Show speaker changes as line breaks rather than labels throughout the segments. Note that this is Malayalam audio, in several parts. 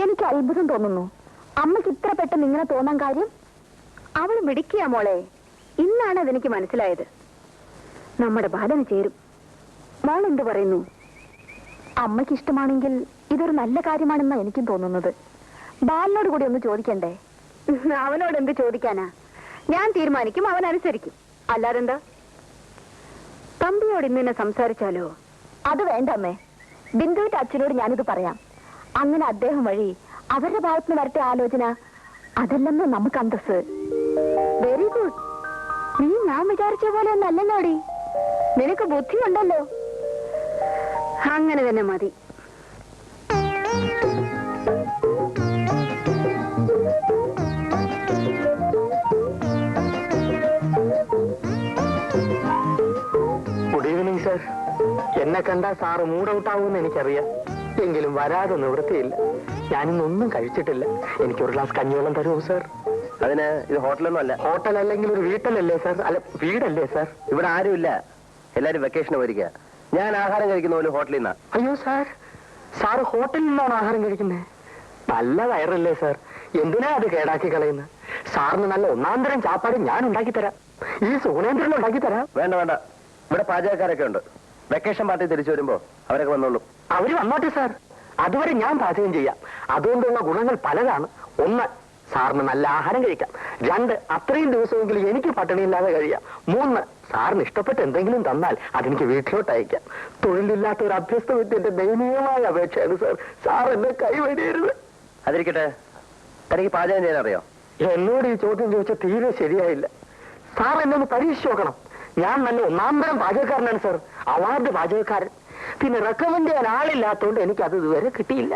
എനിക്ക് അത്ഭുതം തോന്നുന്നു. അമ്മയ്ക്ക് ഇത്ര പെട്ടെന്ന് ഇങ്ങനെ തോന്നാൻ കാര്യം? അവൾ മിടിക്കുക മോളെ. ഇന്നാണ് അതെനിക്ക് മനസ്സിലായത്. നമ്മുടെ ബാലന് ചേരും. മോൾ എന്ത് പറയുന്നു? അമ്മയ്ക്ക് ഇഷ്ടമാണെങ്കിൽ ഇതൊരു നല്ല കാര്യമാണെന്നാ എനിക്കും തോന്നുന്നത്. ബാലനോട് കൂടി ഒന്ന് ചോദിക്കണ്ടേ? അവനോട് എന്ത് ചോദിക്കാനാ? ഞാൻ തീരുമാനിക്കും, അവൻ അനുസരിക്കും. അല്ലാതെന്താ? തമ്പിയോട് ഇന്ന് സംസാരിച്ചാലോ? അത് വേണ്ട അമ്മേ. ബിന്ദുവിന്റെ അച്ഛനോട് ഞാനിത് പറയാം. അങ്ങനെ അദ്ദേഹം വഴി അവരുടെ ഭാഗത്തുനിന്ന് വരട്ടെ ആലോചന. അതല്ലെന്ന് നമുക്ക് അന്തസ്. Very good. നീ ഞാൻ വിചാരിച്ച പോലെ ഒന്നല്ലല്ലോടി. നിനക്ക് ബുദ്ധിയുണ്ടല്ലോ. അങ്ങനെ തന്നെ മതി.
Good evening sir. എന്നെ കണ്ടാ സാറ് മൂഡ് ഔട്ട് ആവുമെന്ന് എനിക്കറിയാം. എങ്കിലും വരാതെ നിവൃത്തിയില്ല. ഞാനിന്നൊന്നും കഴിച്ചിട്ടില്ല. എനിക്കൊരു ഗ്ലാസ് കഞ്ഞിവെള്ളം തരുമോ സർ?
അതിന് ഇത് ഹോട്ടലൊന്നും അല്ല.
ഹോട്ടൽ അല്ലെങ്കിൽ ഒരു വീട്ടിലല്ലേ സർ? അല്ല, വീടല്ലേ സർ?
ഇവിടെ ആരുമില്ല, എല്ലാരും വെക്കേഷന് പോയിരിക്കുക. ഞാൻ ആഹാരം കഴിക്കുന്ന പോലെ ഹോട്ടലിൽ നിന്നാ.
അയ്യോ സാർ, സാറ് ഹോട്ടലിൽ നിന്നാണ് ആഹാരം കഴിക്കുന്നത്? നല്ല വയറല്ലേ സാർ? എന്തിനാ അത് കേടാക്കി കളയുന്നത്? സാറിന് നല്ല ഒന്നാന്തരം ചാപ്പാട് ഞാൻ ഉണ്ടാക്കി തരാം. ഈ സുഗുണേന്ദ്രൻ ഉണ്ടാക്കി തരാം.
വേണ്ട വേണ്ട, ഇവിടെ പാചകക്കാരൊക്കെ ഉണ്ട്. വെക്കേഷൻ പാർട്ടി തിരിച്ചു വരുമ്പോ അവരൊക്കെ വന്നോളൂ.
അവര് വന്നോട്ടെ സാർ. അതുവരെ ഞാൻ പാചകം ചെയ്യാം. അതുകൊണ്ടുള്ള ഗുണങ്ങൾ പലതാണ്. ഒന്ന്, സാറിന് നല്ല ആഹാരം കഴിക്കാം. രണ്ട്, അത്രയും ദിവസമെങ്കിലും എനിക്ക് പട്ടിണിയില്ലാതെ കഴിയാം. മൂന്ന്, സാറിന് ഇഷ്ടപ്പെട്ട എന്തെങ്കിലും തന്നാൽ അതെനിക്ക് വീട്ടിലോട്ട് അയക്കാം. തൊഴിലില്ലാത്ത ഒരു അഭ്യസ്ത വിദ്യന്റെ ദയനീയമായ അപേക്ഷയാണ് സാർ. സാർ എന്നെ കൈവടിയരുത്.
അതിരിക്കട്ടെ, തനിക്ക് പാചകം ചെയ്യാൻ അറിയോ?
എന്നോട് ഈ ചോദ്യം ചോദിച്ചാൽ തീരെ ശരിയായില്ല. സാർ എന്നെ ഒന്ന് പരീക്ഷിച്ച് നോക്കണം. ഞാൻ നല്ല ഒന്നാന്തരം പാചകക്കാരനാണ് സാർ. അവാർഡ് പാചകക്കാരൻ. പിന്നെ റെക്കമെൻഡ് ചെയ്യാൻ ആളില്ലാത്തതുകൊണ്ട് എനിക്ക് അത് ഇതുവരെ കിട്ടിയില്ല.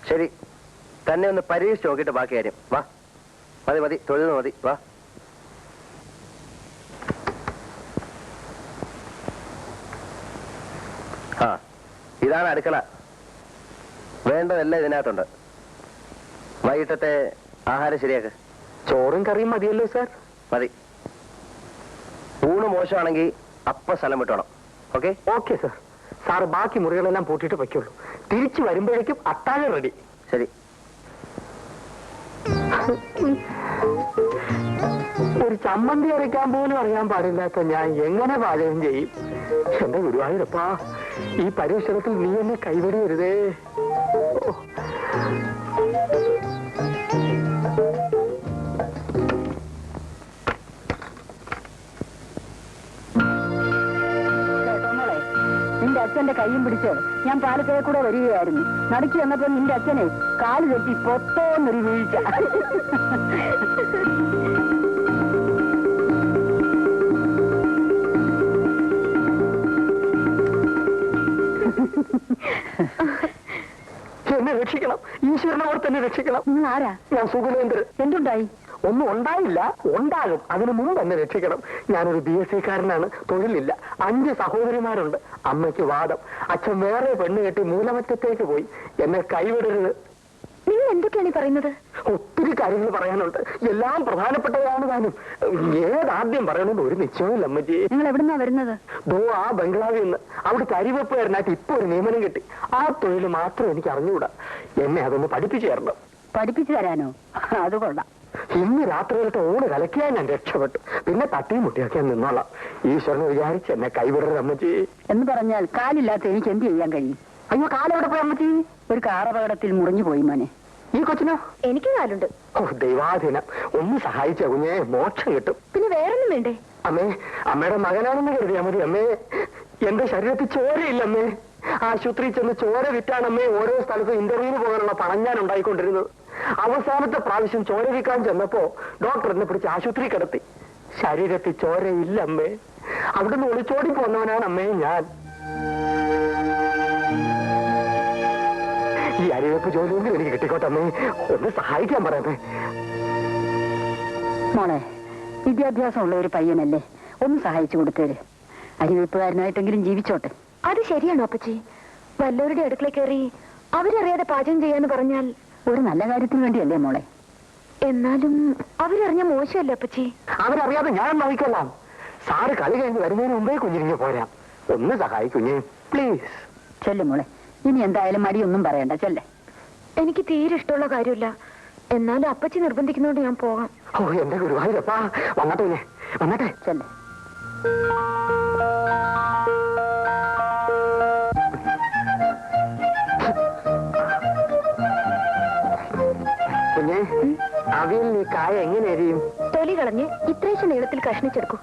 ശരി, തന്നെ ഒന്ന് പരീക്ഷിച്ച് നോക്കിയിട്ട് ബാക്കി കാര്യം. വാ, മതി മതി, തൊഴിൽ മതി, വാ. ആ, ഇതാണ് അടുക്കള. വേണ്ടതെല്ലാം ഇതിനകത്തുണ്ട്. വൈകിട്ടത്തെ ആഹാരം ശരിയാക്ക്.
ചോറും കറിയും മതിയല്ലോ സാർ?
മതി. ഊണ് മോശമാണെങ്കിൽ അപ്പ സ്ഥലം വിട്ടോണം. ഓക്കെ?
Okay sir. സാറ് ബാക്കി മുറികളെല്ലാം പൂട്ടിയിട്ട് വയ്ക്കുള്ളൂ. തിരിച്ചു വരുമ്പോഴേക്കും അത്താഴം റെഡി.
ശരി.
ഒരു ചമ്മന്തി അരയ്ക്കാൻ പോലും അറിയാൻ പാടില്ലാത്ത ഞാൻ എങ്ങനെ പാചകം ചെയ്യും? എന്റെ ഗുരുവായൂരപ്പാ, ഈ പരീക്ഷണത്തിൽ നീ എന്നെ കൈവടിയരുതേ.
നിന്റെ അച്ഛന്റെ കൈയും പിടിച്ച് ഞാൻ പാലക്കയെ കൂടെ വരികയായിരുന്നു. നടക്കി വന്നപ്പോ നിന്റെ അച്ഛനെ കാല് തെറ്റി പൊത്തോന്നൊരു വീഴ്ച.
എന്നെ രക്ഷിക്കണം, ഈശ്വരനോട് തന്നെ രക്ഷിക്കണം.
ആരാ?
ഞാൻ സുഗുണേന്ദ്രൻ.
എന്തുണ്ടായി?
ഒന്നും ഉണ്ടായില്ല, ഉണ്ടാകും. അതിനു മുമ്പ് എന്നെ രക്ഷിക്കണം. ഞാനൊരു BSc-കാരനാണ്, തൊഴിലില്ല. 5 സഹോദരിമാരുണ്ട്. അമ്മയ്ക്ക് വാദം. അച്ഛൻ വേറെ പെണ്ണ് കെട്ടി മൂലമറ്റത്തേക്ക് പോയി. എന്നെ കൈവിടരുത്.
നിങ്ങൾ എന്തൊക്കെയാണ് പറയുന്നത്?
ഒത്തിരി കാര്യങ്ങൾ പറയാനുണ്ട്. എല്ലാം പ്രധാനപ്പെട്ടതാണ്. താനും ഏതാദ്യം പറയണമെന്ന് ഒരു നിശ്ചയമില്ല അമ്മജി.
നിങ്ങൾ എവിടുന്നാ വരുന്നത്?
ദോ ആ ബംഗ്ലാവിൽ നിന്ന്. അവിടുത്തെ അരിവെപ്പുകാരനായിട്ട് ഇപ്പൊ ഒരു നിയമനം കിട്ടി. ആ തൊഴിൽ മാത്രം എനിക്ക് അറിഞ്ഞുകൂടാ. എന്നെ അതൊന്ന് പഠിപ്പിച്ചു തരണം.
പഠിപ്പിച്ചു തരാനോ? അത് കൊള്ളാം.
ഇന്ന് രാത്രിയിലത്തെ ഊണ് കലക്കിയാൽ ഞാൻ രക്ഷപ്പെട്ടു. പിന്നെ തട്ടിയും മുട്ടിയൊക്കെ നിന്നോളാം. ഈശ്വരനെ വിചാരിച്ച് എന്നെ കൈവിടരുത് അമ്മച്ചി.
എന്ന് പറഞ്ഞാൽ കാലില്ലാത്ത എനിക്ക് എന്ത് ചെയ്യാൻ കഴിയും?
അയ്യോ, കാലെവിടെ പോയി അമ്മച്ചി?
ഒരു കാറപകടത്തിൽ മുറിഞ്ഞു പോയി മോനെ.
ഈ കൊച്ചിനോ?
എനിക്ക് കാലുണ്ട്.
ഓ ദൈവാധീനം. ഒന്ന് സഹായിച്ച കുഞ്ഞെ, മോക്ഷം കിട്ടും.
പിന്നെ വേറൊന്നും വേണ്ടേ?
അമ്മേ, അമ്മയുടെ മകനാണെന്ന് കരുതിയാ മതി അമ്മേ. എന്റെ ശരീരത്തിൽ ചോരയില്ല അമ്മേ. ആശുപത്രിയിൽ ചെന്ന് ചോര വിറ്റാണ് അമ്മേ ഓരോ സ്ഥലത്തും ഇന്റർവ്യൂവിന് പോകാനുള്ള പണം ഞാൻ ഉണ്ടായിക്കൊണ്ടിരുന്നത്. അവസാനത്തെ പ്രാവശ്യം ചോര വിൽക്കാൻ ചെന്നപ്പോ ഡോക്ടർ എന്നെ പിടിച്ച് ആശുപത്രി കിടത്തി. ശരീരത്തിൽ ചോരയില്ല അമ്മേ. അവിടുന്ന് ഒളിച്ചോടി പോന്നവനാണ് അമ്മേ ഞാൻ. ഈ അരിവെപ്പ് ജോലിയെങ്കിലും എനിക്ക് കിട്ടിക്കോട്ടെ അമ്മേ. ഒന്ന് സഹായിക്കാൻ പറയാമേ.
മോളെ, വിദ്യാഭ്യാസമുള്ള ഒരു പയ്യനല്ലേ, ഒന്ന് സഹായിച്ചു കൊടുത്തേര്. അരിവെപ്പുകാരനായിട്ടെങ്കിലും ജീവിച്ചോട്ടെ. അത് ശരിയാണോ അപ്പച്ചി? വല്ലവരുടെ അടുക്കള കയറി അവരറിയാതെ പാചകം ചെയ്യാന്ന് പറഞ്ഞാൽ ഒരു നല്ല കാര്യത്തിന് വേണ്ടിയല്ലേ മോളെ? എന്നാലും അവരറിഞ്ഞ മോശമല്ലേ അപ്പച്ചി?
അവരറിയാതെ ഞാൻ നോക്കിക്കൊള്ളാം. സാറ് കളി കഴിഞ്ഞ് വരുന്നതിന് മുമ്പേ കുഞ്ഞിരിഞ്ഞ് പോരാം. ഒന്ന് സഹായിക്കുഞ്ഞേ പ്ലീസ്.
ചെല്ല് മോളെ. ഇനി എന്തായാലും മടിയൊന്നും പറയണ്ട, ചെല്ലേ. എനിക്ക് തീരെ ഇഷ്ടമുള്ള കാര്യമില്ല. എന്നാലും അപ്പച്ചി നിർബന്ധിക്കുന്നോണ്ട് ഞാൻ പോകാം.
ഓ എന്റെ ഗുരുവായൂരപ്പാ, വന്നട്ടെ വന്നട്ടെ.
ചെല്ലേ.
കുഞ്ഞെ, അവിയൽ നീ കായ എങ്ങനെ എരിയും?
തൊലി കളഞ്ഞ് ഇത്രേശം നീളത്തിൽ കഷ്ണിച്ചെടുക്കൂ.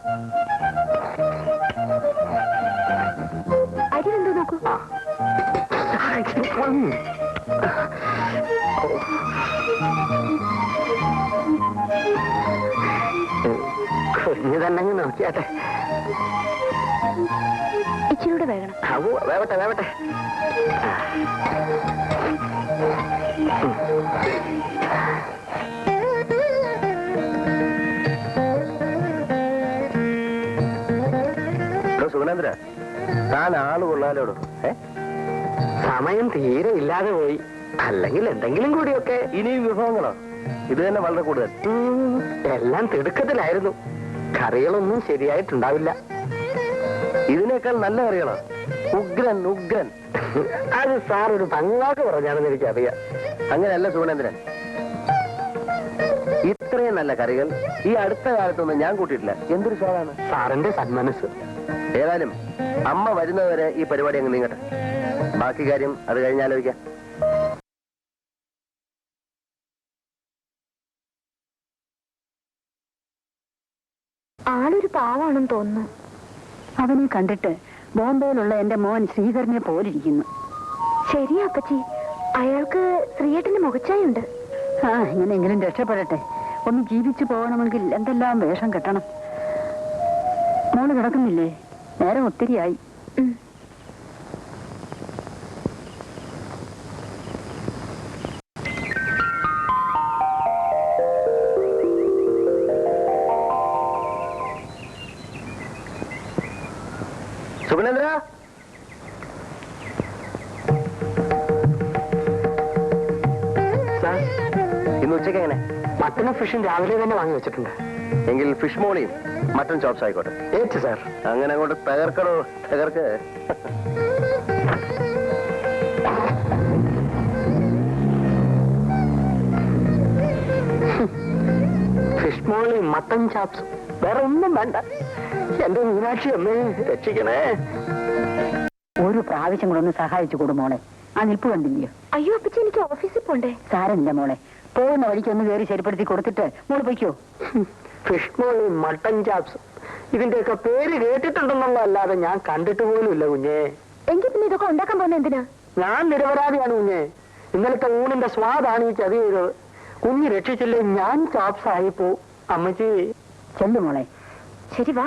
അരി എന്തോ നോക്കൂ.
കുഞ്ഞു തന്നെ നോക്കിയാട്ടെ.
ഇച്ചിരൂടെ വേകണം.
വേവട്ടെ വേവട്ടെ.
സുഗുണേന്ദ്ര, താൻ ആള് കൊള്ളാലോടോ.
സമയം തീരെ ഇല്ലാതെ പോയി. അല്ലെങ്കിൽ എന്തെങ്കിലും കൂടിയൊക്കെ.
ഇനിയും വിഭവങ്ങളോ? ഇത് തന്നെ വളരെ കൂടുതൽ.
എല്ലാം തിടുക്കത്തിലായിരുന്നു. കറികളൊന്നും ശരിയായിട്ടുണ്ടാവില്ല.
ഇതിനേക്കാൾ നല്ല കറികളോ? ഉഗ്രൻ ഉഗ്രൻ.
അത് സാർ ഒരു പങ്ങാക്ക് പറഞ്ഞാണെന്ന് എനിക്കറിയാം.
അങ്ങനെയല്ല സുഗുണേന്ദ്രൻ, ഇത്രയും നല്ല കറികൾ ഈ അടുത്ത കാലത്തൊന്നും ഞാൻ കൂട്ടിയിട്ടില്ല. എന്തൊരു സ്വാദാണ്.
സാറിന്റെ സന്മനസ്.
ഏതായാലും അമ്മ വരുന്നവരെ ഈ പരിപാടി അങ്ങ് നീങ്ങട്ടെ. ബാക്കി കാര്യം അത് കഴിഞ്ഞാലോചിക്കാം.
ആളൊരു പാവാണെന്ന് തോന്നുന്നു.
അവനെ കണ്ടിട്ട് ബോംബെയിലുള്ള എന്റെ മോൻ ശ്രീധരനെ പോലിരിക്കുന്നു.
ശരിയാ അപ്പച്ചി, അയാൾക്ക് ശ്രീയേട്ടന്റെ മുഖച്ചായുണ്ട്.
എങ്ങനെയെങ്കിലും രക്ഷപ്പെടട്ടെ. ഒന്ന് ജീവിച്ചു പോകണമെങ്കിൽ എന്തെല്ലാം വേഷം കെട്ടണം. മോള് കിടക്കുന്നില്ലേ? നേരം ഒത്തിരിയായി.
സുഗുണേന്ദ്ര,
സാർ,
ഇന്ന് ഉച്ചയ്ക്ക് എങ്ങനെ?
മട്ടനും ഫിഷും രാവിലെ തന്നെ വാങ്ങി വെച്ചിട്ടുണ്ട്.
എങ്കിൽ ഫിഷ് മോളിയും മട്ടൺ ചോപ്സ് ആയിക്കോട്ടെ.
ഏറ്റ് സാർ.
അങ്ങനെ അങ്ങോട്ട് തകർക്കണോ? തകർക്ക്.
ഫിഷ് മോളി മട്ടൻ ചാപ്സും വേറെ ഒന്നും വേണ്ട. എന്റെ മീനാക്ഷി അമ്മേ രക്ഷിക്കണേ.
ഒരു പ്രാവശ്യം കൂടെ ഒന്ന് സഹായിച്ചു കൊടു മോളെ. ആ നിൽപ്പ് കണ്ടില്ലയോ?
അയ്യോ അപ്പച്ചി, എനിക്ക് ഓഫീസിൽ പോണ്ടേ.
സാരമില്ല മോളെ, പോകുന്ന വഴിക്ക് ഒന്ന് കയറി ശരിപ്പെടുത്തി കൊടുത്തിട്ട് മോള് പൊയ്ക്കോ.
ഫിഷ് മോളി മട്ടൻ ചാപ്സും ഇതിന്റെയൊക്കെ പേര് കേട്ടിട്ടുണ്ടെന്നുള്ളതല്ലാതെ ഞാൻ കണ്ടിട്ട് പോലുമില്ല കുഞ്ഞേ.
എങ്കിൽ പിന്നെ ഇതൊക്കെ ഉണ്ടാക്കാൻ പോകുന്ന എന്തിനാ?
ഞാൻ നിരപരാധിയാണ് കുഞ്ഞേ. ഇന്നലത്തെ ഊണിന്റെ സ്വാദാണ് ഈ ചതി ചെയ്തത്. കുഞ്ഞ് രക്ഷിച്ചില്ലേ ഞാൻ ചാപ്സ് ആയിപ്പോ. അമ്മച്ചി
ചെല്ലു മോളെ.
ശരി വാ.